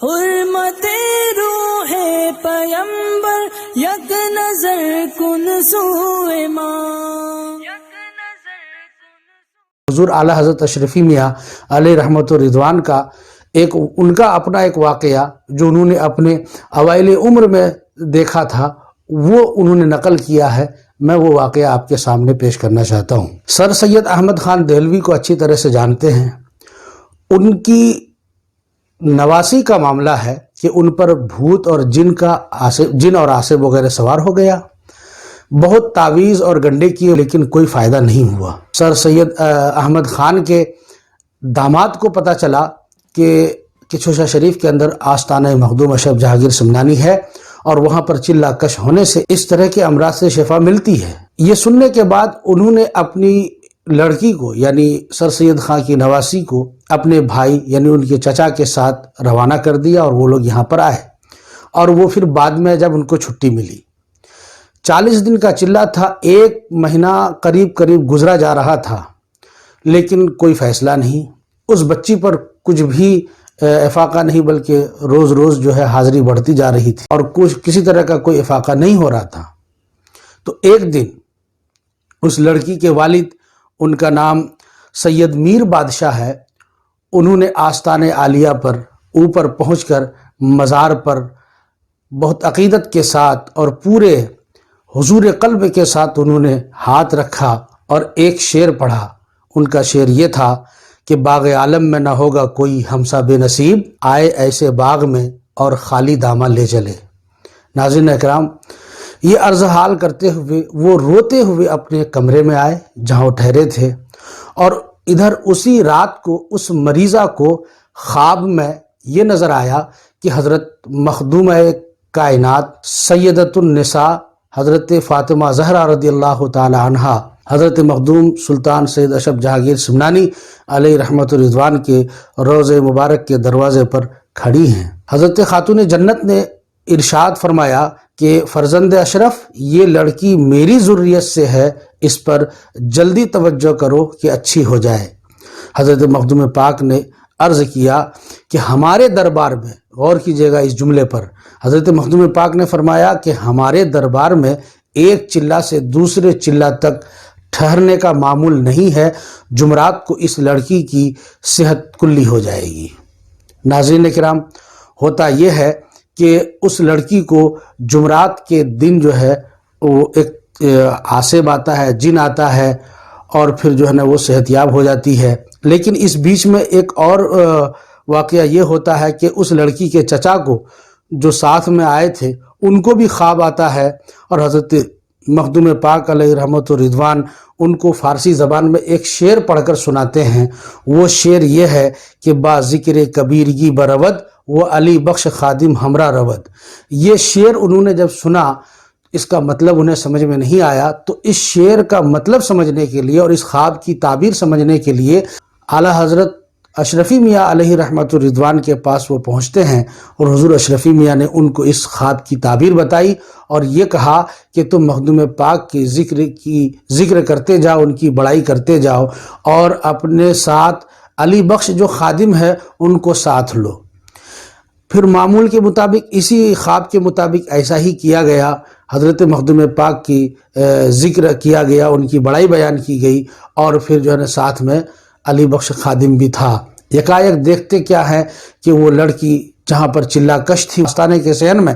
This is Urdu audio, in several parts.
حرمت روح پیمبر یک نظر کن سوئے ماں. حضور اعلیٰ حضرت اشرفی میاں علیہ رحمت و رضوان کا ان کا اپنا ایک واقعہ جو انہوں نے اپنے اوائل عمر میں دیکھا تھا وہ انہوں نے نقل کیا ہے. میں وہ واقعہ آپ کے سامنے پیش کرنا چاہتا ہوں. سر سید احمد خان دہلوی کو اچھی طرح سے جانتے ہیں. ان کی نواسی کا معاملہ ہے کہ ان پر بھوت اور جن اور عاصب وغیرہ سوار ہو گیا. بہت تعویذ اور گنڈے کیے لیکن کوئی فائدہ نہیں ہوا. سر سید احمد خان کے داماد کو پتہ چلا کہ چوشا شریف کے اندر آستانہ مخدوم اشرف جہانگیر سمنانی ہے اور وہاں پر چلہ کش ہونے سے اس طرح کے امراض سے شفا ملتی ہے. یہ سننے کے بعد انہوں نے اپنی لڑکی کو یعنی سر سید خان کی نواسی کو اپنے بھائی یعنی ان کے چچا کے ساتھ روانہ کر دیا اور وہ لوگ یہاں پر آئے. اور وہ پھر بعد میں جب ان کو چھٹی ملی 40 دن کا چلہ تھا. 1 مہینہ قریب گزرا جا رہا تھا لیکن کوئی فیصلہ نہیں. اس بچی پر کچھ بھی افاقہ نہیں بلکہ روز روز جو ہے حاضری بڑھتی جا رہی تھی اور کسی طرح کا کوئی افاقہ نہیں ہو رہا تھا. تو ایک دن اس لڑکی کے والد ان کا نام سید میر بادشاہ ہے. انہوں نے آستان عالیہ پر اوپر پہنچ کر مزار پر بہت عقیدت کے ساتھ اور پورے حضور قلب کے ساتھ انہوں نے ہاتھ رکھا اور ایک شعر پڑھا. ان کا شعر یہ تھا کہ باغ عالم میں نہ ہوگا کوئی ہمسا بے نصیب، آئے ایسے باغ میں اور خالی دامہ لے چلے. ناظرین اکرام، یہ عرض حال کرتے ہوئے وہ روتے ہوئے اپنے کمرے میں آئے جہاں وہ ٹھہرے تھے. اور ادھر اسی رات کو اس مریضہ کو خواب میں یہ نظر آیا کہ حضرت مخدومہ کائنات سیدۃ النساء حضرت فاطمہ زہرا رضی اللہ تعالی عنہا حضرت مخدوم سلطان سید اشرف جہانگیر سمنانی علیہ رحمت رضوان کے روضہ مبارک کے دروازے پر کھڑی ہیں. حضرت خاتون جنت نے ارشاد فرمایا کہ فرزند اشرف، یہ لڑکی میری ذریت سے ہے، اس پر جلدی توجہ کرو کہ اچھی ہو جائے. حضرت مخدوم پاک نے عرض کیا کہ ہمارے دربار میں، غور کیجیے گا اس جملے پر، حضرت مخدوم پاک نے فرمایا کہ ہمارے دربار میں ایک چلہ سے دوسرے چلہ تک ٹھہرنے کا معمول نہیں ہے. جمعرات کو اس لڑکی کی صحت کلی ہو جائے گی. ناظرین کرام، ہوتا یہ ہے کہ اس لڑکی کو جمعرات کے دن جو ہے وہ ایک عاصب آتا ہے، جن آتا ہے اور پھر جو ہے نا وہ صحت یاب ہو جاتی ہے. لیکن اس بیچ میں ایک اور واقعہ یہ ہوتا ہے کہ اس لڑکی کے چچا کو جو ساتھ میں آئے تھے ان کو بھی خواب آتا ہے اور حضرت مخدوم پاک علیہ رحمت و رضوان ان کو فارسی زبان میں ایک شعر پڑھ کر سناتے ہیں. وہ شعر یہ ہے کہ با ذکر کبیرگی برود وہ علی بخش خادم ہمراہ رود. یہ شعر انہوں نے جب سنا، اس کا مطلب انہیں سمجھ میں نہیں آیا، تو اس شعر کا مطلب سمجھنے کے لیے اور اس خواب کی تعبیر سمجھنے کے لیے اعلیٰ حضرت اشرفی میاں علیہ رحمت الرضوان کے پاس وہ پہنچتے ہیں اور حضور اشرفی میاں نے ان کو اس خواب کی تعبیر بتائی اور یہ کہا کہ تم مخدوم پاک کی ذکر کرتے جاؤ، ان کی بڑائی کرتے جاؤ اور اپنے ساتھ علی بخش جو خادم ہے ان کو ساتھ لو. پھر معمول کے مطابق اسی خواب کے مطابق ایسا ہی کیا گیا. حضرت مخدوم پاک کی ذکر کیا گیا، ان کی بڑائی بیان کی گئی اور پھر جو ہے نا ساتھ میں علی بخش خادم بھی تھا. یکایک دیکھتے کیا ہے کہ وہ لڑکی جہاں پر چلہ کش تھی آستانے کے صحن میں،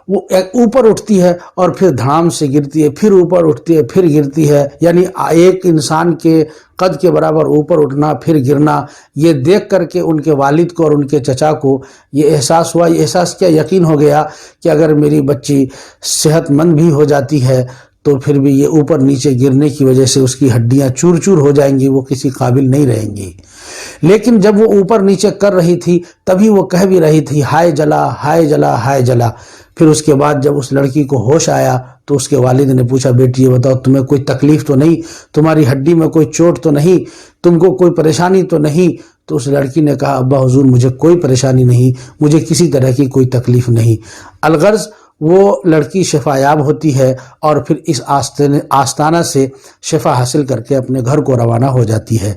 وہ اوپر اٹھتی ہے اور پھر دھڑام سے گرتی ہے، پھر اوپر اٹھتی ہے پھر گرتی ہے. یعنی ایک انسان کے قد کے برابر اوپر اٹھنا پھر گرنا، یہ دیکھ کر کے ان کے والد کو اور ان کے چچا کو یہ احساس ہوا. یہ احساس کیا، یقین ہو گیا کہ اگر میری بچی صحت مند بھی ہو جاتی ہے تو پھر بھی یہ اوپر نیچے گرنے کی وجہ سے اس کی ہڈیاں چور چور ہو جائیں گی، وہ کسی قابل نہیں رہیں گی. لیکن جب وہ اوپر نیچے کر رہی تھی تبھی وہ کہہ بھی رہی تھی ہائے جلا ہائے جلا ہائے جلا. پھر اس کے بعد جب اس لڑکی کو ہوش آیا تو اس کے والد نے پوچھا بیٹی یہ بتاؤ تمہیں کوئی تکلیف تو نہیں، تمہاری ہڈی میں کوئی چوٹ تو نہیں، تم کو کوئی پریشانی تو نہیں؟ تو اس لڑکی نے کہا ابا حضور مجھے کوئی پریشانی نہیں، مجھے کسی طرح کی کوئی تکلیف نہیں. الغرض وہ لڑکی شفا یاب ہوتی ہے اور پھر اس آستانہ سے شفا حاصل کر کے اپنے گھر کو روانہ ہو جاتی ہے.